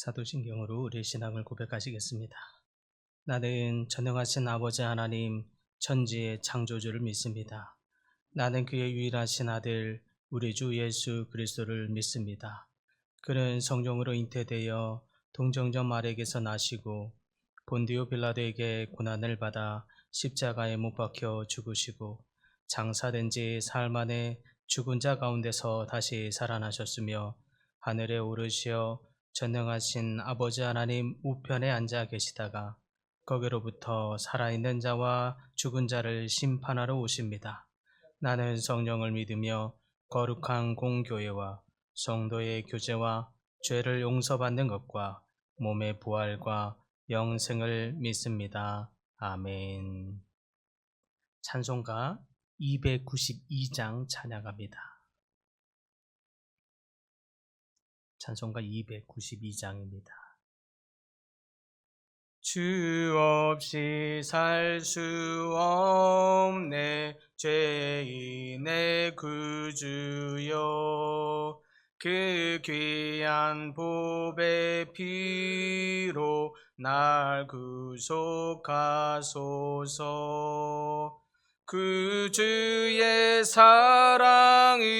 사도신경으로 우리의 신앙을 고백하시겠습니다. 나는 전능하신 아버지 하나님 천지의 창조주를 믿습니다. 나는 그의 유일하신 아들 우리 주 예수 그리스도를 믿습니다. 그는 성령으로 잉태되어 동정녀 마리아에게서 나시고 본디오 빌라도에게 고난을 받아 십자가에 못 박혀 죽으시고 장사된 지 사흘 만에 죽은 자 가운데서 다시 살아나셨으며 하늘에 오르시어 전능하신 아버지 하나님 우편에 앉아 계시다가 거기로부터 살아있는 자와 죽은 자를 심판하러 오십니다. 나는 성령을 믿으며 거룩한 공교회와 성도의 교제와 죄를 용서받는 것과 몸의 부활과 영생을 믿습니다. 아멘. 찬송가 292장 찬양합니다. 찬송가 292장입니다. 주 없이 살 수 없네 죄인의 구주여 그 귀한 보배 피로 날 구속하소서 그 주의 사랑으로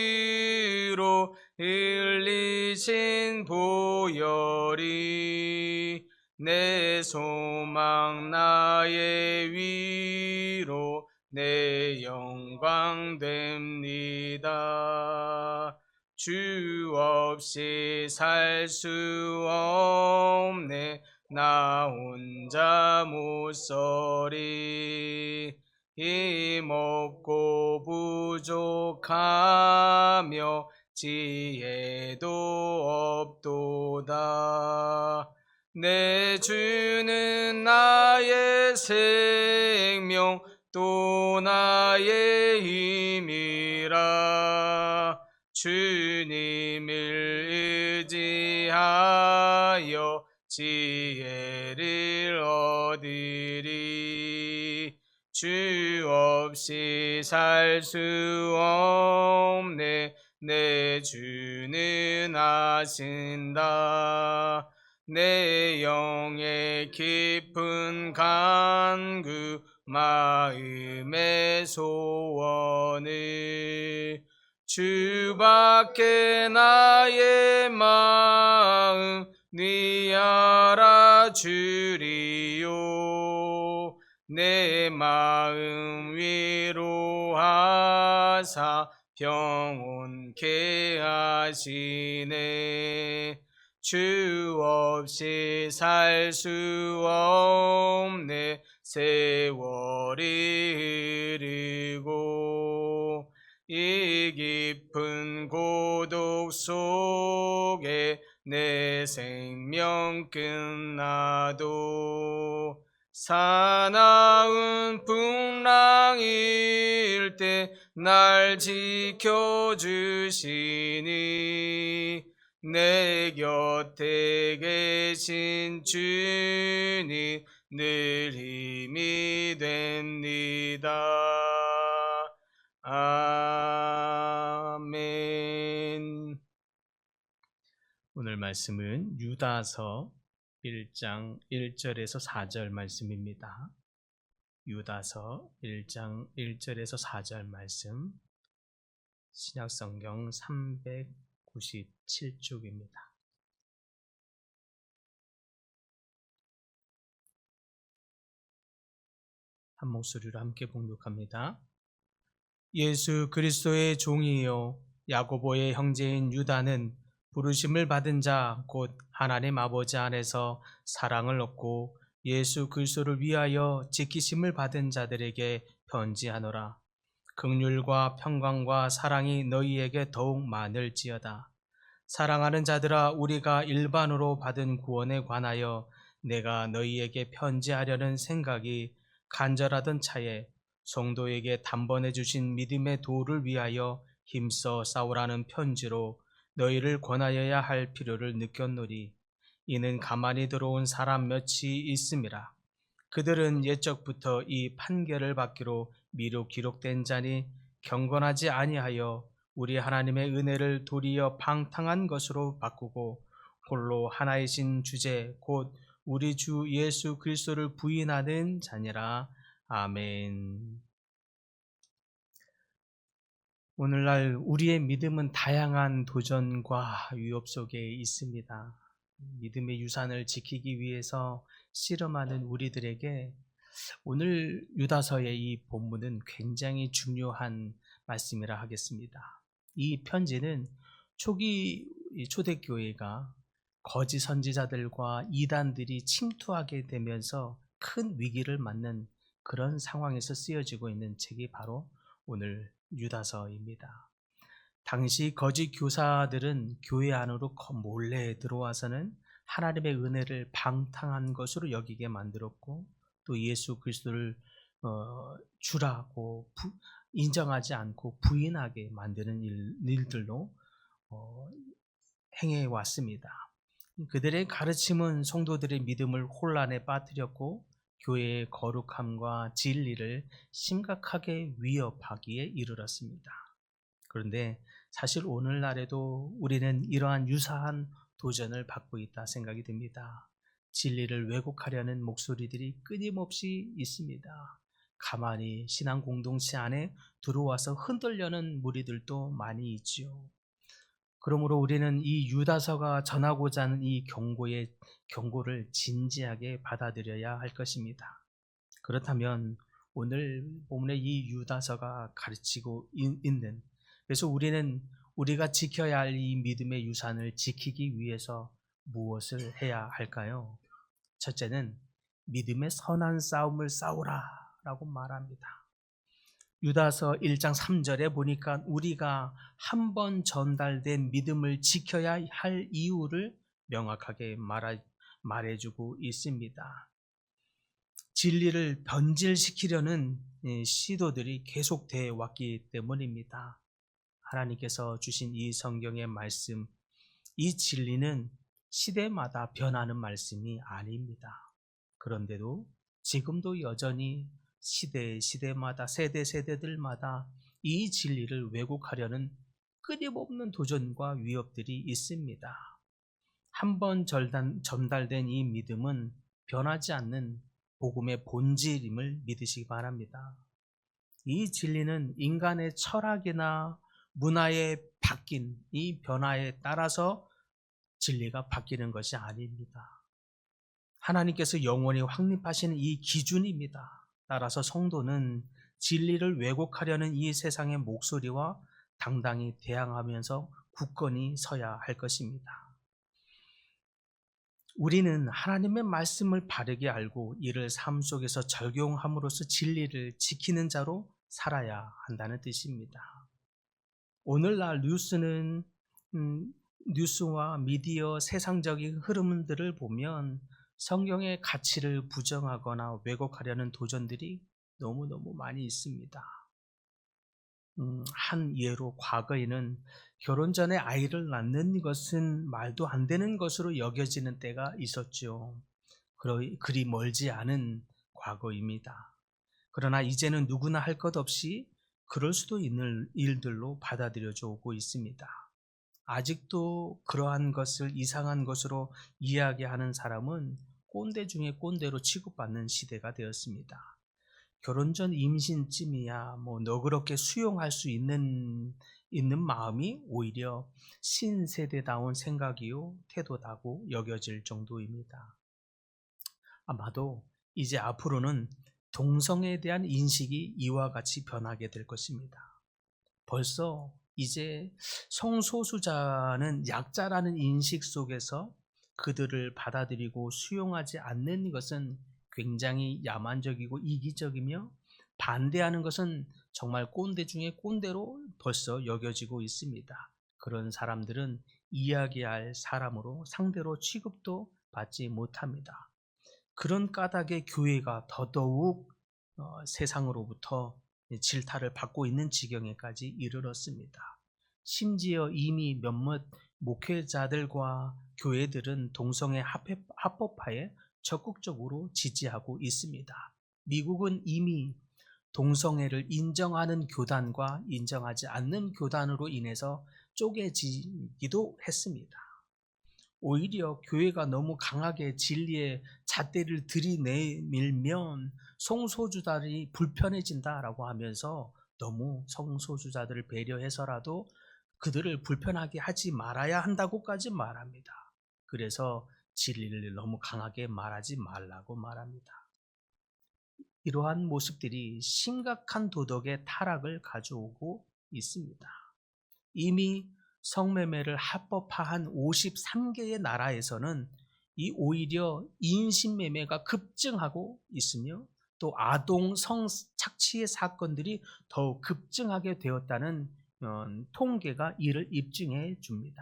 흘리신 보혈이 내 소망 나의 위로 내 영광 됩니다. 주 없이 살 수 없네 나 혼자 못 서리 힘없고 부족하며 지혜도 없도다. 내 주는 나의 생명 또 나의 힘이라. 주님을 의지하여 지혜를 얻으리. 주 없이 살 수 없네 내 주는 아신다. 내 영의 깊은 간구 마음의 소원을 주밖에 나의 마음 네 알아주리요. 내 마음 위로하사 평온케 하시네. 주 없이 살 수 없네 세월이 흐르고 이 깊은 고독 속에 내 생명 끝나도 사나운 풍랑일 때 날 지켜주시니 내 곁에 계신 주님 늘 힘이 됩니다. 아멘. 오늘 말씀은 유다서 1장 1절에서 4절 말씀입니다. 유다서 1장 1절에서 4절 말씀, 신약성경 397쪽입니다. 한 목소리로 함께 봉독합니다. 예수 그리스도의 종이요 야고보의 형제인 유다는 부르심을 받은 자 곧 하나님 아버지 안에서 사랑을 얻고 예수 그리스도를 위하여 지키심을 받은 자들에게 편지하노라. 긍휼과 평강과 사랑이 너희에게 더욱 많을지어다. 사랑하는 자들아, 우리가 일반으로 받은 구원에 관하여 내가 너희에게 편지하려는 생각이 간절하던 차에 성도에게 단번에 주신 믿음의 도를 위하여 힘써 싸우라는 편지로 너희를 권하여야 할 필요를 느꼈노리. 이는 가만히 들어온 사람 몇이 있음이라. 그들은 옛적부터 이 판결을 받기로 미루 기록된 자니 경건하지 아니하여 우리 하나님의 은혜를 도리어 방탕한 것으로 바꾸고 홀로 하나이신 주제 곧 우리 주 예수 그리스도를 부인하는 자니라. 아멘. 오늘날 우리의 믿음은 다양한 도전과 위협 속에 있습니다. 믿음의 유산을 지키기 위해서 씨름하는 우리들에게 오늘 유다서의 이 본문은 굉장히 중요한 말씀이라 하겠습니다. 이 편지는 초기 초대교회가 거짓 선지자들과 이단들이 침투하게 되면서 큰 위기를 맞는 그런 상황에서 쓰여지고 있는 책이 바로 오늘 유다서입니다. 당시 거짓 교사들은 교회 안으로 몰래 들어와서는 하나님의 은혜를 방탕한 것으로 여기게 만들었고 또 예수 그리스도를 주라고 인정하지 않고 부인하게 만드는 일들로 행해 왔습니다. 그들의 가르침은 성도들의 믿음을 혼란에 빠뜨렸고 교회의 거룩함과 진리를 심각하게 위협하기에 이르렀습니다. 그런데 사실 오늘날에도 우리는 이러한 유사한 도전을 받고 있다 생각이 듭니다. 진리를 왜곡하려는 목소리들이 끊임없이 있습니다. 가만히 신앙 공동체 안에 들어와서 흔들려는 무리들도 많이 있지요. 그러므로 우리는 이 유다서가 전하고자 하는 이 경고를 진지하게 받아들여야 할 것입니다. 그렇다면 오늘 본문의 이 유다서가 가르치고 있는, 그래서 우리가 지켜야 할 이 믿음의 유산을 지키기 위해서 무엇을 해야 할까요? 첫째는 믿음의 선한 싸움을 싸우라 라고 말합니다. 유다서 1장 3절에 보니까 우리가 한 번 전달된 믿음을 지켜야 할 이유를 명확하게 말해주고 있습니다. 진리를 변질시키려는 시도들이 계속되어 왔기 때문입니다. 하나님께서 주신 이 성경의 말씀, 이 진리는 시대마다 변하는 말씀이 아닙니다. 그런데도 지금도 여전히 시대마다 세대들마다 이 진리를 왜곡하려는 끊임없는 도전과 위협들이 있습니다. 한 번 전달된 이 믿음은 변하지 않는 복음의 본질임을 믿으시기 바랍니다. 이 진리는 인간의 철학이나 문화의 바뀐 이 변화에 따라서 진리가 바뀌는 것이 아닙니다. 하나님께서 영원히 확립하시는 이 기준입니다. 따라서 성도는 진리를 왜곡하려는 이 세상의 목소리와 당당히 대항하면서 굳건히 서야 할 것입니다. 우리는 하나님의 말씀을 바르게 알고 이를 삶 속에서 적용함으로써 진리를 지키는 자로 살아야 한다는 뜻입니다. 오늘날 뉴스와 미디어 세상적인 흐름들을 보면 성경의 가치를 부정하거나 왜곡하려는 도전들이 너무너무 많이 있습니다. 한 예로 과거에는 결혼 전에 아이를 낳는 것은 말도 안 되는 것으로 여겨지는 때가 있었죠. 그리 멀지 않은 과거입니다. 그러나 이제는 누구나 할 것 없이 그럴 수도 있는 일들로 받아들여져 오고 있습니다. 아직도 그러한 것을 이상한 것으로 이야기하는 사람은 꼰대 중에 꼰대로 취급받는 시대가 되었습니다. 결혼 전 임신쯤이야 너그럽게 수용할 수 있는 마음이 오히려 신세대다운 생각이요 태도다고 여겨질 정도입니다. 아마도 이제 앞으로는 동성애에 대한 인식이 이와 같이 변하게 될 것입니다. 벌써 이제 성소수자는 약자라는 인식 속에서 그들을 받아들이고 수용하지 않는 것은 굉장히 야만적이고 이기적이며 반대하는 것은 정말 꼰대 중에 꼰대로 벌써 여겨지고 있습니다. 그런 사람들은 이야기할 사람으로 상대로 취급도 받지 못합니다. 그런 까닭에 교회가 더더욱 세상으로부터 질타를 받고 있는 지경에까지 이르렀습니다. 심지어 이미 몇몇 목회자들과 교회들은 동성애 합법화에 적극적으로 지지하고 있습니다. 미국은 이미 동성애를 인정하는 교단과 인정하지 않는 교단으로 인해서 쪼개지기도 했습니다. 오히려 교회가 너무 강하게 진리의 잣대를 들이내밀면 성소수자들이 불편해진다라고 하면서 너무 성소수자들을 배려해서라도 그들을 불편하게 하지 말아야 한다고까지 말합니다. 그래서 진리를 너무 강하게 말하지 말라고 말합니다. 이러한 모습들이 심각한 도덕의 타락을 가져오고 있습니다. 이미 성매매를 합법화한 53개의 나라에서는 이 오히려 인신매매가 급증하고 있으며 또 아동 성착취의 사건들이 더욱 급증하게 되었다는 통계가 이를 입증해 줍니다.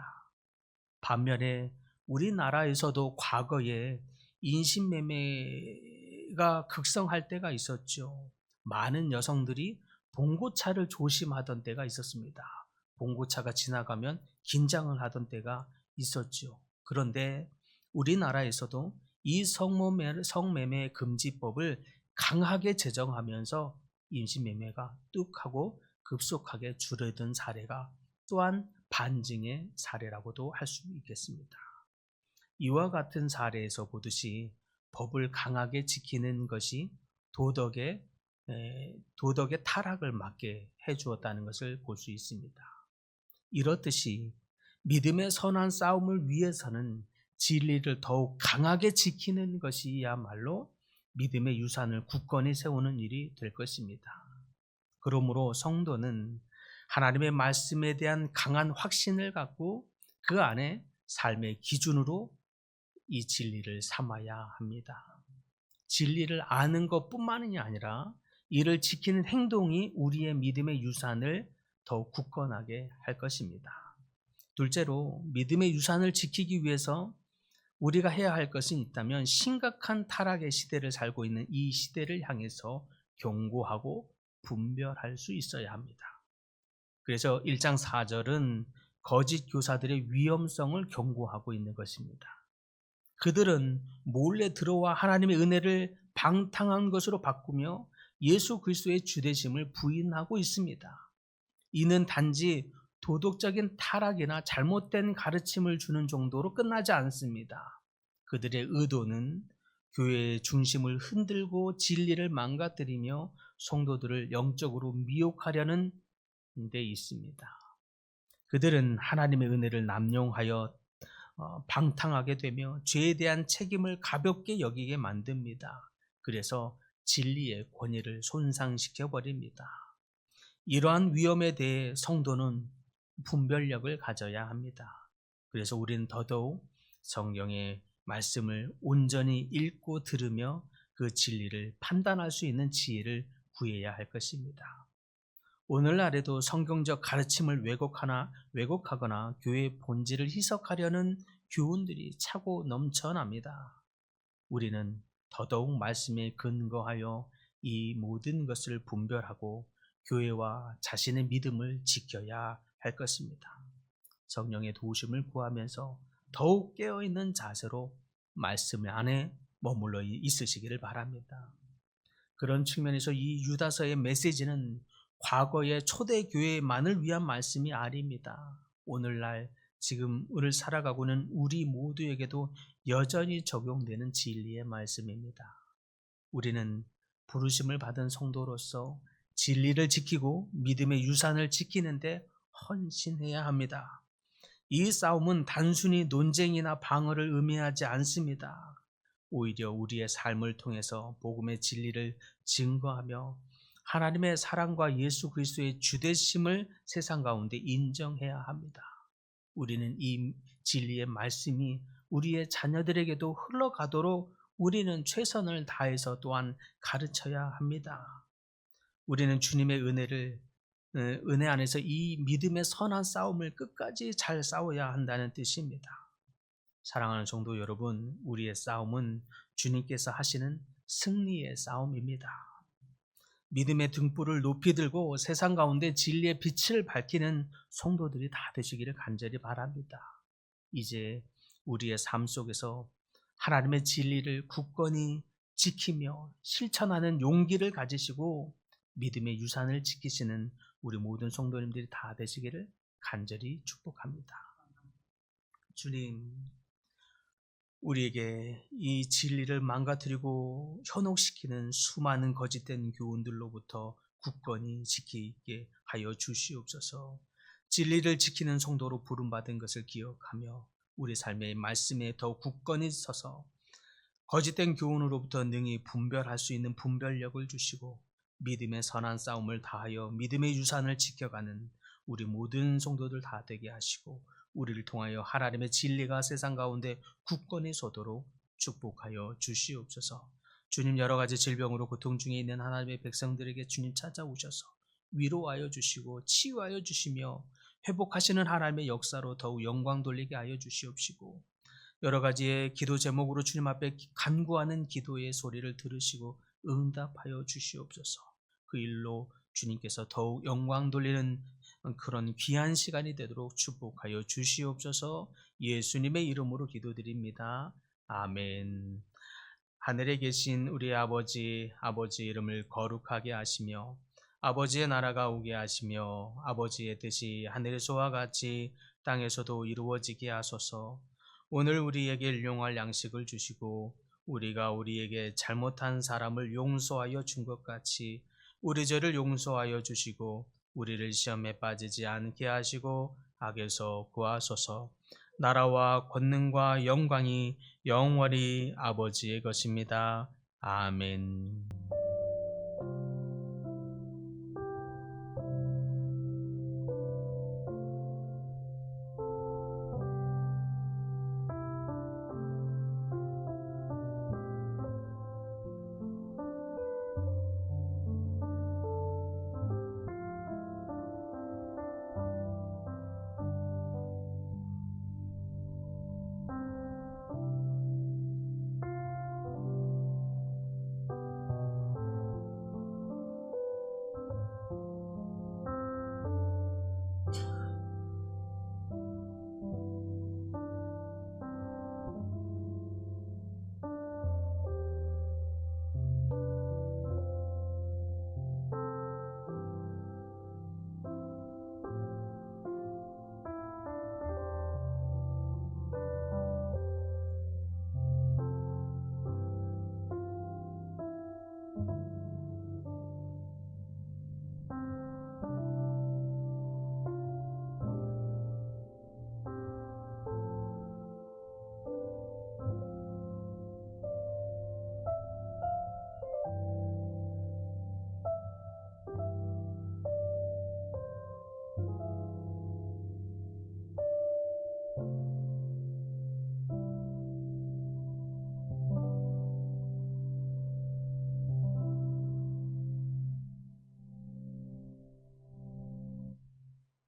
반면에 우리나라에서도 과거에 인신매매가 극성할 때가 있었죠. 많은 여성들이 봉고차를 조심하던 때가 있었습니다. 봉고차가 지나가면 긴장을 하던 때가 있었죠. 그런데 우리나라에서도 이 성매매 금지법을 강하게 제정하면서 인신매매가 뚝 하고 급속하게 줄어든 사례가 또한 반증의 사례라고도 할 수 있겠습니다. 이와 같은 사례에서 보듯이 법을 강하게 지키는 것이 도덕의 타락을 막게 해주었다는 것을 볼 수 있습니다. 이렇듯이 믿음의 선한 싸움을 위해서는 진리를 더욱 강하게 지키는 것이야말로 믿음의 유산을 굳건히 세우는 일이 될 것입니다. 그러므로 성도는 하나님의 말씀에 대한 강한 확신을 갖고 그 안에 삶의 기준으로 이 진리를 삼아야 합니다. 진리를 아는 것뿐만이 아니라 이를 지키는 행동이 우리의 믿음의 유산을 더욱 굳건하게 할 것입니다. 둘째로 믿음의 유산을 지키기 위해서 우리가 해야 할 것은 있다면 심각한 타락의 시대를 살고 있는 이 시대를 향해서 경고하고 분별할 수 있어야 합니다. 그래서 1장 4절은 거짓 교사들의 위험성을 경고하고 있는 것입니다. 그들은 몰래 들어와 하나님의 은혜를 방탕한 것으로 바꾸며 예수 그리스도의 주되심을 부인하고 있습니다. 이는 단지 도덕적인 타락이나 잘못된 가르침을 주는 정도로 끝나지 않습니다. 그들의 의도는 교회의 중심을 흔들고 진리를 망가뜨리며 성도들을 영적으로 미혹하려는 데 있습니다. 그들은 하나님의 은혜를 남용하여 방탕하게 되며 죄에 대한 책임을 가볍게 여기게 만듭니다. 그래서 진리의 권위를 손상시켜 버립니다. 이러한 위험에 대해 성도는 분별력을 가져야 합니다. 그래서 우리는 더더욱 성경의 말씀을 온전히 읽고 들으며 그 진리를 판단할 수 있는 지혜를 구해야 할 것입니다. 오늘날에도 성경적 가르침을 왜곡하거나 교회의 본질을 희석하려는 교훈들이 차고 넘쳐납니다. 우리는 더더욱 말씀에 근거하여 이 모든 것을 분별하고 교회와 자신의 믿음을 지켜야 할 것입니다. 성령의 도우심을 구하면서 더욱 깨어있는 자세로 말씀 안에 머물러 있으시기를 바랍니다. 그런 측면에서 이 유다서의 메시지는 과거의 초대교회만을 위한 말씀이 아닙니다. 오늘날 지금을 살아가고는 우리 모두에게도 여전히 적용되는 진리의 말씀입니다. 우리는 부르심을 받은 성도로서 진리를 지키고 믿음의 유산을 지키는데 헌신해야 합니다. 이 싸움은 단순히 논쟁이나 방어를 의미하지 않습니다. 오히려 우리의 삶을 통해서 복음의 진리를 증거하며 하나님의 사랑과 예수 그리스도의 주되심을 세상 가운데 인정해야 합니다. 우리는 이 진리의 말씀이 우리의 자녀들에게도 흘러가도록 우리는 최선을 다해서 또한 가르쳐야 합니다. 우리는 주님의 은혜 안에서 이 믿음의 선한 싸움을 끝까지 잘 싸워야 한다는 뜻입니다. 사랑하는 성도 여러분, 우리의 싸움은 주님께서 하시는 승리의 싸움입니다. 믿음의 등불을 높이 들고 세상 가운데 진리의 빛을 밝히는 성도들이 다 되시기를 간절히 바랍니다. 이제 우리의 삶 속에서 하나님의 진리를 굳건히 지키며 실천하는 용기를 가지시고 믿음의 유산을 지키시는 우리 모든 성도님들이 다 되시기를 간절히 축복합니다. 주님, 우리에게 이 진리를 망가뜨리고 현혹시키는 수많은 거짓된 교훈들로부터 굳건히 지키게 하여 주시옵소서. 진리를 지키는 성도로 부름받은 것을 기억하며 우리 삶의 말씀에 더 굳건히 서서 거짓된 교훈으로부터 능히 분별할 수 있는 분별력을 주시고 믿음의 선한 싸움을 다하여 믿음의 유산을 지켜가는 우리 모든 성도들 다 되게 하시고 우리를 통하여 하나님의 진리가 세상 가운데 굳건히 서도록 축복하여 주시옵소서. 주님, 여러 가지 질병으로 고통 중에 있는 하나님의 백성들에게 주님 찾아오셔서 위로하여 주시고 치유하여 주시며 회복하시는 하나님의 역사로 더욱 영광 돌리게 하여 주시옵시고 여러 가지의 기도 제목으로 주님 앞에 간구하는 기도의 소리를 들으시고 응답하여 주시옵소서. 그 일로 주님께서 더욱 영광 돌리는 그런 귀한 시간이 되도록 축복하여 주시옵소서. 예수님의 이름으로 기도드립니다. 아멘. 하늘에 계신 우리 아버지 이름을 거룩하게 하시며 아버지의 나라가 오게 하시며 아버지의 뜻이 하늘에서와 같이 땅에서도 이루어지게 하소서. 오늘 우리에게 일용할 양식을 주시고 우리가 우리에게 잘못한 사람을 용서하여 준 것 같이 우리 죄를 용서하여 주시고 우리를 시험에 빠지지 않게 하시고 악에서 구하소서. 나라와 권능과 영광이 영원히 아버지의 것입니다. 아멘.